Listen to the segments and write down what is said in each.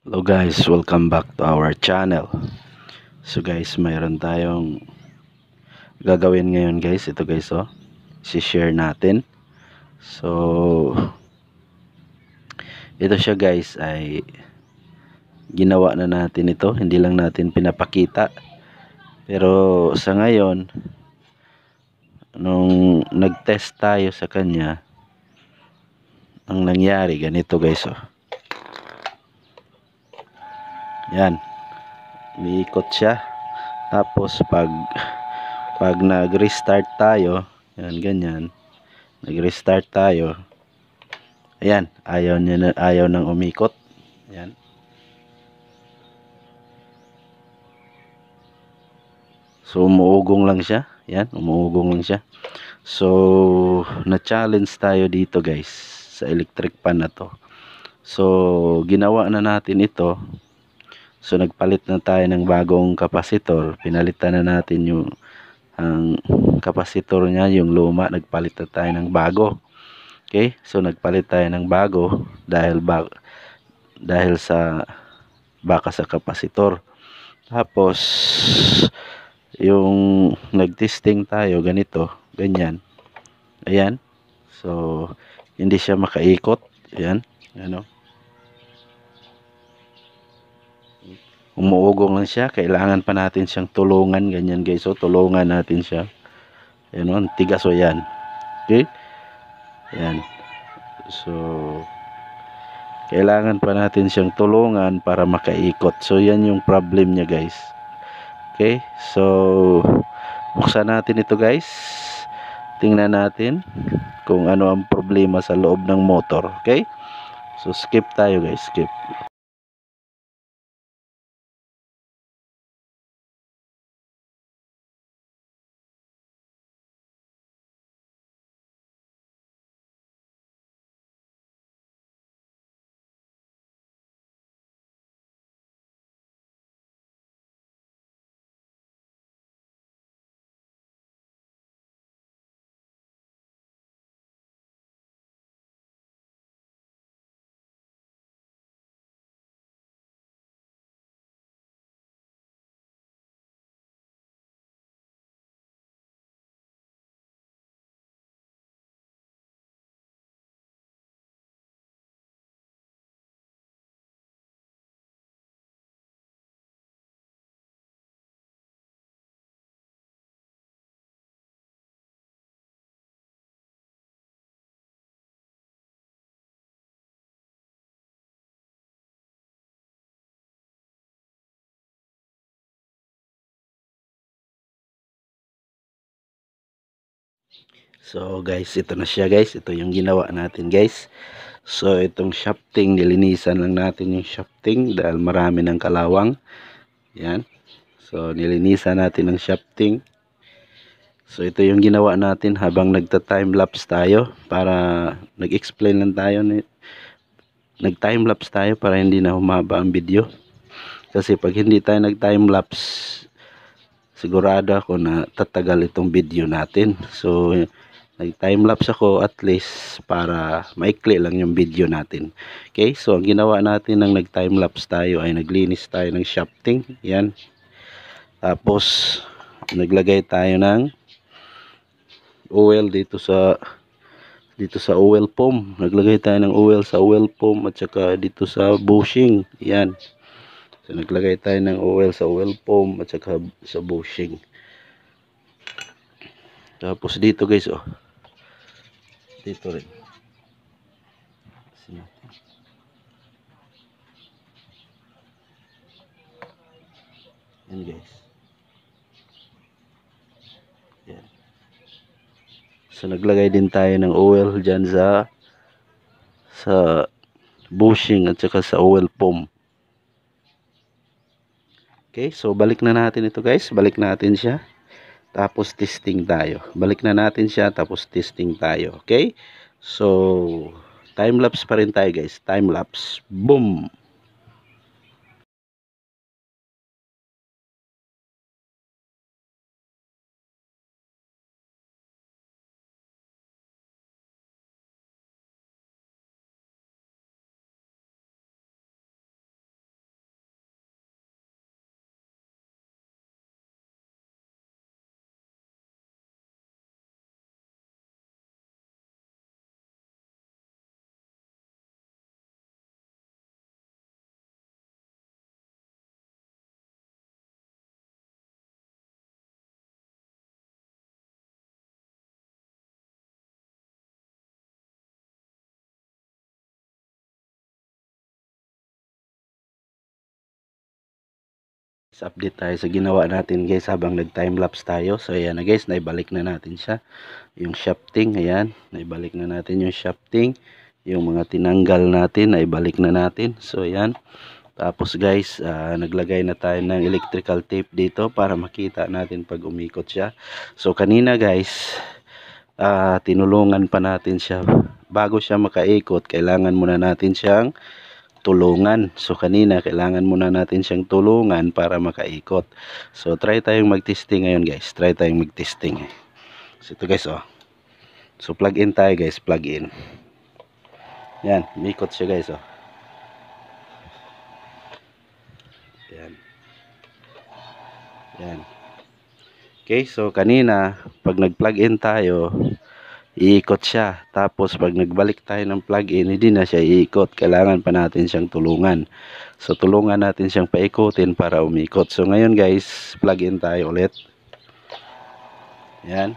Hello guys, welcome back to our channel. So guys, mayroon tayong gagawin ngayon guys. Ito guys, si-share natin. So ito siya guys, ay ginawa na natin ito. Hindi lang natin pinapakita. Pero sa ngayon, nung nag-test tayo sa kanya, ang nangyari ganito guys, yan, umiikot siya. Tapos pag nag-restart tayo, yan ganyan, nag-restart tayo, ayan, ayaw nang umikot. Ayan. So umuugong lang siya. Ayan, umuugong lang siya. So na-challenge tayo dito guys sa electric pan na to. So ginawa na natin ito. So nagpalit na tayo ng bagong kapasitor. Pinalitan na natin yung ang kapasitor niya, yung luma, nagpalit na tayo ng bago. Okay? So nagpalit tayo ng bago dahil sa baka sa kapasitor. Tapos yung nagtesting tayo ganito, ganyan. Ayan. So hindi siya makaikot. Ayan. Ano? Umuugong lang siya. Kailangan pa natin siyang tulungan. Ganyan guys. So tulungan natin siya. Ayan. Tigas o yan. Okay? Ayan. So kailangan pa natin siyang tulungan para makaikot. So yan yung problem niya guys. Okay? So buksan natin ito guys. Tingnan natin kung ano ang problema sa loob ng motor. Okay? So skip tayo guys. Skip. So guys, ito na siya guys. Ito yung ginawa natin guys. So itong shafting, nilinisan lang natin yung shafting dahil marami ng kalawang. Yan. So nilinisan natin ang shafting. So ito yung ginawa natin habang nagta-time lapse tayo para nag-explain lang tayo. Nag-time lapse tayo para hindi na humaba ang video. Kasi pag hindi tayo nag-time lapse, sigurado ako na tatagal itong video natin. So nag-time lapse ako at least para maikli lang yung video natin. Okay, so ang ginawa natin nang nag-time lapse tayo ay naglinis tayo ng shafting. Yan. Tapos naglagay tayo ng oil dito sa oil foam. Naglagay tayo ng oil sa oil foam at saka dito sa bushing. Yan. So naglagay tayo ng oil sa oil foam at saka sa bushing. Tapos dito guys, dito rin. Yan guys. Yan. So naglagay din tayo ng oil dyan sa bushing at saka sa oil foam. Okay, so balik na natin ito guys. Balik natin siya. Tapos testing tayo. Balik na natin siya tapos testing tayo. Okay? So time lapse pa rin tayo guys. Time lapse. Boom! guys, update tayo sa ginawa natin guys habang nag timelapse tayo. So ayan na guys, naibalik na natin siya. Yung shafting, ayan, naibalik na natin yung shafting. Yung mga tinanggal natin, naibalik na natin. So ayan. Tapos guys, naglagay na tayo ng electrical tape dito para makita natin pag umikot siya. So kanina guys, tinulungan pa natin siya. Bago siya makaikot, kailangan muna natin siyang tulungan. So kanina kailangan muna natin siyang tulungan para makaikot. So try tayong mag-testing ngayon guys. Try tayong mag-testing. So ito guys, oh. So plug in tayo guys, plug in. Yan, umikot siya guys, oh. Yan. Yan. Okay, so kanina pag nag-plug in tayo, iikot siya. Tapos pag nagbalik tayo ng plug-in, hindi na siya iikot. Kailangan pa natin siyang tulungan. So tulungan natin siyang paikutin para umikot. So ngayon guys, plug-in tayo ulit. Yan.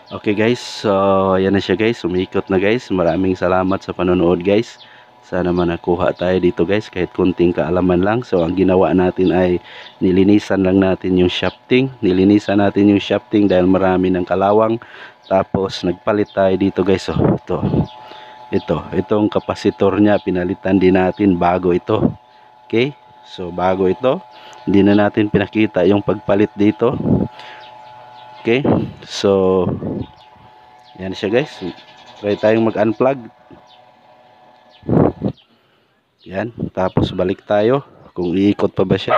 Okay guys, so ayan na siya guys, umikot na guys. Maraming salamat sa panonood guys. Sana man nakuha tayo dito guys, kahit kunting kaalaman lang. So ang ginawa natin ay nilinisan lang natin yung shafting. Nilinisan natin yung shafting dahil marami ng kalawang. Tapos nagpalit tayo dito guys, oh, itong kapasitor niya, pinalitan din natin, bago ito. Okay, so bago ito. Hindi na natin pinakita yung pagpalit dito. Okay, so yan siya guys. Try tayong mag-unplug. Yan, tapos balik tayo kung iikot pa ba siya.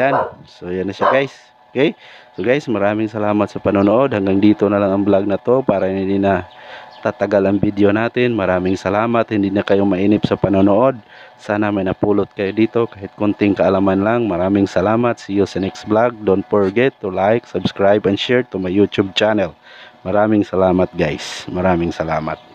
Yan, so yan na siya guys. Okay, so guys, maraming salamat sa panonood. Hanggang dito na lang ang vlog na to para hindi na tatagal ang video natin. Maraming salamat, hindi na kayo mainip sa panonood. Sana may napulot kayo dito kahit konting kaalaman lang. Maraming salamat. See you sa next vlog. Don't forget to like, subscribe, and share to my YouTube channel. Maraming salamat guys. Maraming salamat.